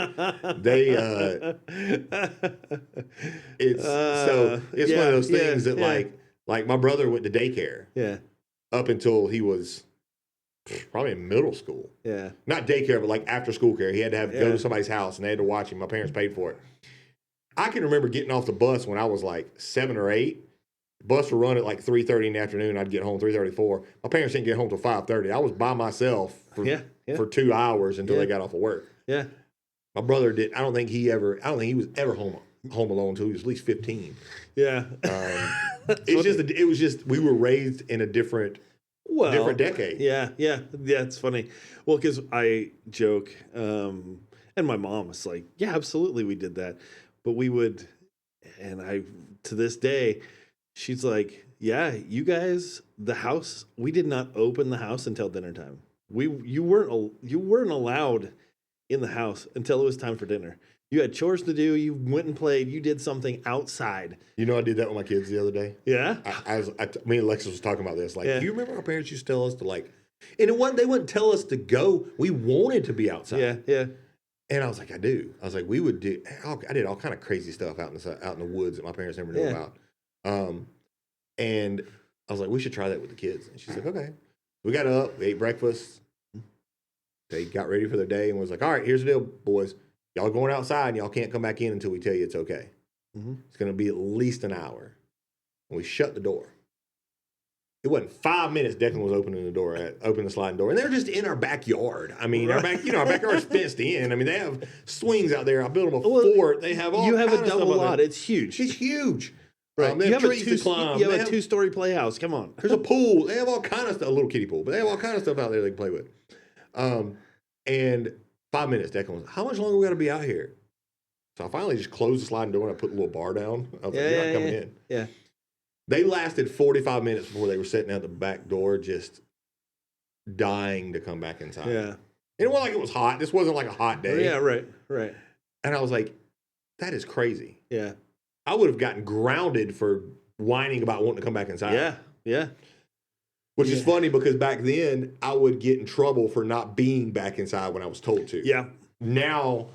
It's one of those things that like my brother went to daycare. Yeah. Up until he was probably in middle school. Yeah. Not daycare, but like after school care. He had to go to somebody's house, and they had to watch him. My parents paid for it. I can remember getting off the bus when I was like 7 or 8. The bus would run at like 3:30 in the afternoon. I'd get home 3:34. My parents didn't get home till 5:30. I was by myself for 2 hours until they got off of work. Yeah. My brother did. I don't think he was ever home alone until he was at least 15. Yeah. It was just we were raised in a different decade. Yeah, it's funny. Well, because I joke, and my mom was like, "Yeah, absolutely, we did that." But we would, and to this day, she's like, "Yeah, you guys, the house, we did not open the house until dinner time. You weren't allowed in the house until it was time for dinner. You had chores to do. You went and played. You did something outside." You know, I did that with my kids the other day. Yeah. Me and Alexis was talking about this. Like, do you remember our parents used to tell us to like, and they wouldn't tell us to go. We wanted to be outside. Yeah. And I was like, I do. I was like, we would do. I did all kind of crazy stuff out in the woods that my parents never knew about. And I was like, we should try that with the kids. And she's like, okay. We got up. We ate breakfast. They got ready for their day and was like, all right, here's the deal, boys. Y'all going outside and y'all can't come back in until we tell you it's okay. It's going to be at least an hour. And we shut the door. It wasn't 5 minutes. Declan was opening the sliding door. And they're just in our backyard. I mean, our backyard's fenced in. I mean, they have swings out there. I built them a fort. They have all You have kind a of double stuff lot. It's huge. It's huge. Right. They have trees to climb. You have a 2-story playhouse. Come on. There's a pool. They have all kind of stuff. A little kiddie pool. But they have all kind of stuff out there they can play with. And 5 minutes, Declan was, how much longer we got to be out here? So I finally just closed the sliding door and I put the little bar down. I was like, you're not coming in. Yeah. They lasted 45 minutes before they were sitting out the back door, just dying to come back inside. Yeah. It wasn't like it was hot. This wasn't like a hot day. Yeah, right. And I was like, that is crazy. Yeah. I would have gotten grounded for whining about wanting to come back inside. Yeah. Which is funny because back then I would get in trouble for not being back inside when I was told to. Yeah. Now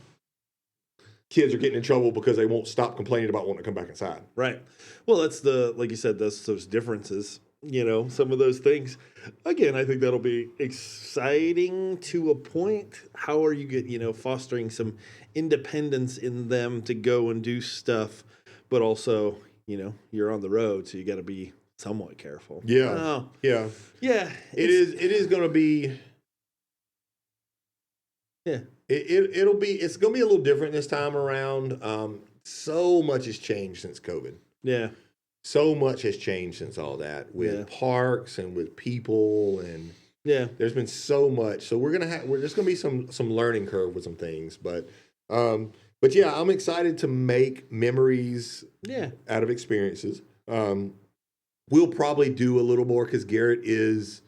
kids are getting in trouble because they won't stop complaining about wanting to come back inside. Right. Well, that's like you said, that's those differences, some of those things. Again, I think that'll be exciting to a point. How are you fostering some independence in them to go and do stuff, but also, you're on the road, so you got to be somewhat careful. Yeah. Yeah. It is going to be. Yeah. It's going to be a little different this time around. So much has changed since COVID. Yeah. So much has changed since all that with parks and with people and there's been so much. So there's going to be some learning curve with some things, but yeah, I'm excited to make memories out of experiences. We'll probably do a little more because Garrett is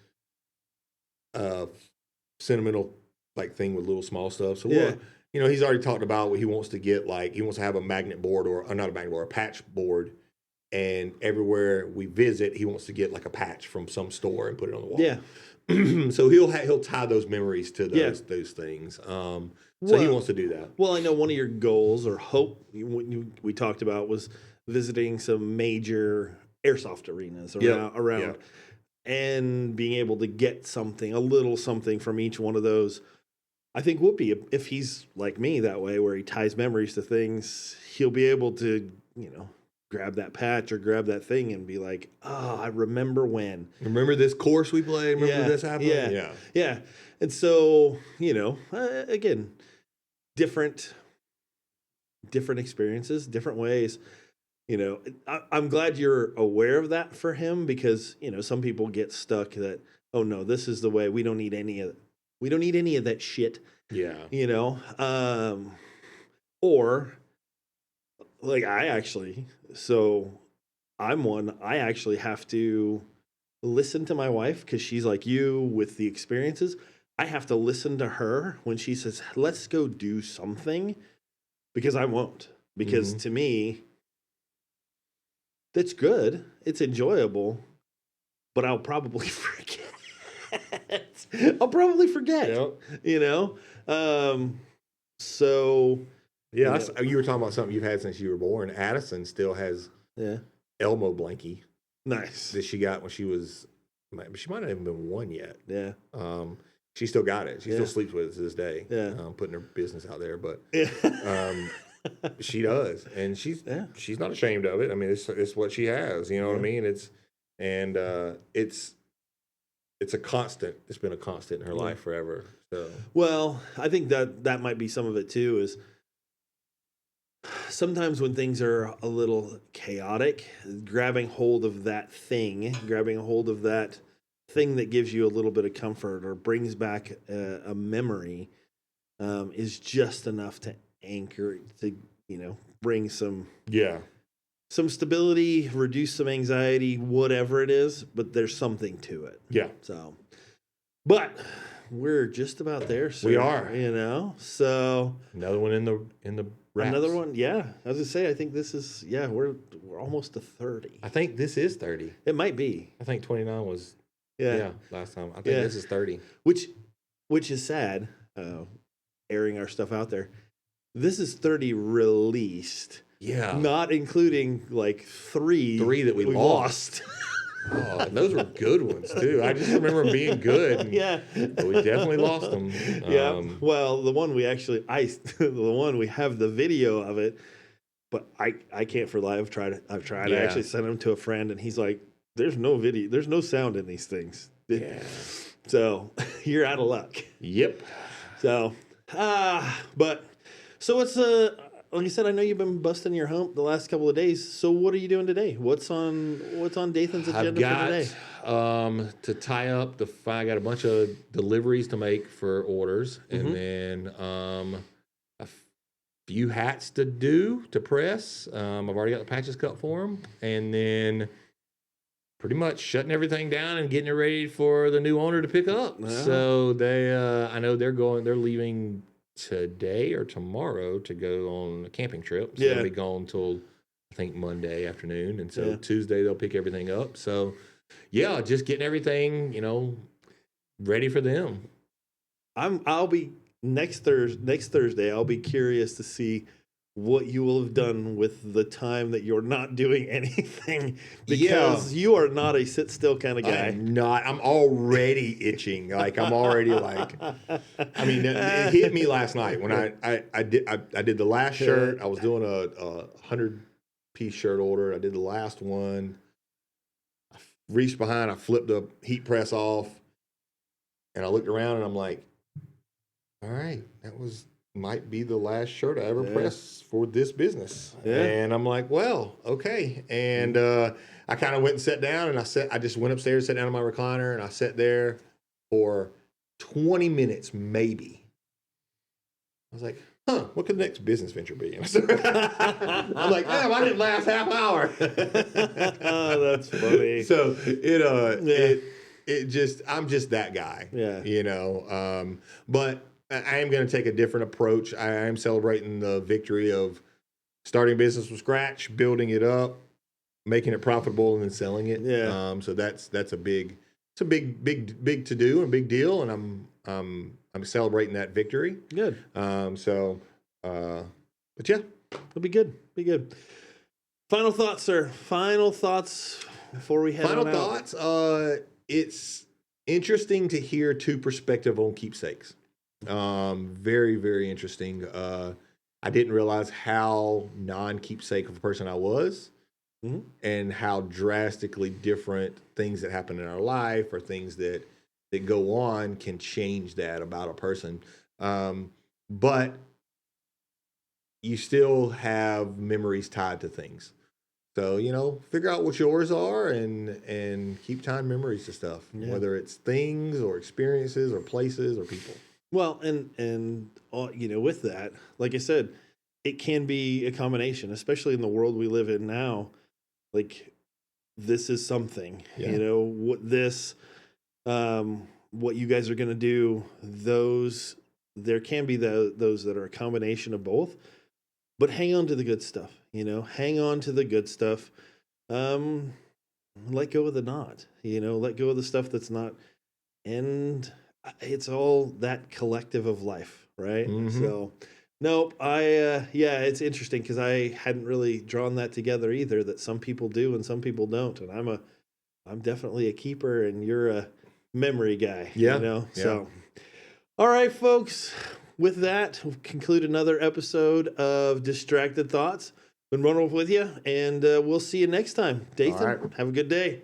sentimental like thing with little small stuff. So he's already talked about what he wants to get. Like he wants to have a magnet board or not a magnet board, a patch board. And everywhere we visit, he wants to get like a patch from some store and put it on the wall. Yeah. So he'll tie those memories to those things. So he wants to do that. Well, I know one of your goals or hope we talked about was visiting some major airsoft arenas around and being able to get a little something from each one of those. I think Whoopi, if he's like me that way, where he ties memories to things, he'll be able to, grab that patch or grab that thing and be like, oh, I remember when. Remember this course we played? Remember this happened? Yeah. And so, again, different experiences, different ways. I'm glad you're aware of that for him because, some people get stuck that, oh no, this is the way. We don't need any of that shit. Yeah. Or like I actually have to listen to my wife because she's like you with the experiences. I have to listen to her when she says, let's go do something, because I won't. Because to me, that's good. It's enjoyable, but I'll probably forget. So yeah, you were talking about something you've had since you were born. Addison still has Elmo blankie. Nice. That she got when she might not even been one yet. Yeah. She still got it. She still sleeps with it to this day. Yeah. Putting her business out there, but she does, and she's not ashamed of it. I mean, it's what she has. You know what I mean? It's a constant. It's been a constant in her life forever. So. Well, I think that might be some of it too. Is sometimes when things are a little chaotic, grabbing hold of that thing that gives you a little bit of comfort or brings back a memory is just enough to anchor, to bring some stability, reduce some anxiety, whatever it is, but there's something to it. Yeah. So, but we're just about there. Sir, we are. So another one in the wraps. Another one, yeah. I was gonna say, I think this is we're almost to 30. I think this is 30. It might be. I think 29 was last time. I think this is 30. Which is sad. Airing our stuff out there. This is 30 released. Yeah. Not including like three that we lost. Oh, and those were good ones too. I just remember them being good. But we definitely lost them. Yeah. Well, the one we actually, the one we have the video of it, but I can't for life. I've tried. I actually sent him to a friend, and he's like, "There's no video. There's no sound in these things." Yeah. So you're out of luck. Yep. So, so it's like I said, I know you've been busting your hump the last couple of days. So what are you doing today? What's on Dathan's agenda for today? To tie up I got a bunch of deliveries to make for orders, and then a few hats to press. I've already got the patches cut for them, and then pretty much shutting everything down and getting it ready for the new owner to pick up. So I know they're leaving today or tomorrow to go on a camping trip. So they'll be gone till I think Monday afternoon, and so Tuesday they'll pick everything up. So just getting everything ready for them. I'll be next Thursday. I'll be curious to see what you will have done with the time that you're not doing anything, because you are not a sit still kind of guy. I'm not. I'm already itching. Like I'm already like. I mean, it hit me last night when I did the last shirt. I was doing a 100-piece shirt order. I did the last one. I reached behind. I flipped the heat press off, and I looked around and I'm like, all right, might be the last shirt I ever pressed for this business. And I'm like, well, okay. And I kind of went and sat down, and I just went upstairs, sat down in my recliner, and I sat there for 20 minutes, maybe. I was like, what could the next business venture be? I'm like, damn, I didn't last half hour. Oh, that's funny. So I'm just that guy. But I am going to take a different approach. I am celebrating the victory of starting a business from scratch, building it up, making it profitable, and then selling it. So that's a big to do and a big deal, and I'm celebrating that victory. Good. But yeah, it'll be good. Be good. Final thoughts, sir. Final thoughts before we head on out. It's interesting to hear two perspectives on keepsakes. Very, very interesting. I didn't realize how non-keepsake of a person I was, and how drastically different things that happen in our life or things that go on can change that about a person. But you still have memories tied to things. So, figure out what yours are and keep tying memories to stuff, whether it's things or experiences or places or people. Well, and with that, like I said, it can be a combination, especially in the world we live in now. Like, this is something, what you guys are going to do, there can be those that are a combination of both, but hang on to the good stuff, hang on to the good stuff. Let go of the not, let go of the stuff that's not, and it's all that collective of life, right? So, nope. It's interesting because I hadn't really drawn that together either. That some people do and some people don't, and I'm definitely a keeper, and you're a memory guy. So, all right, folks. With that, we'll conclude another episode of Distracted Thoughts. Been wonderful with you, and we'll see you next time. Dathan, have a good day.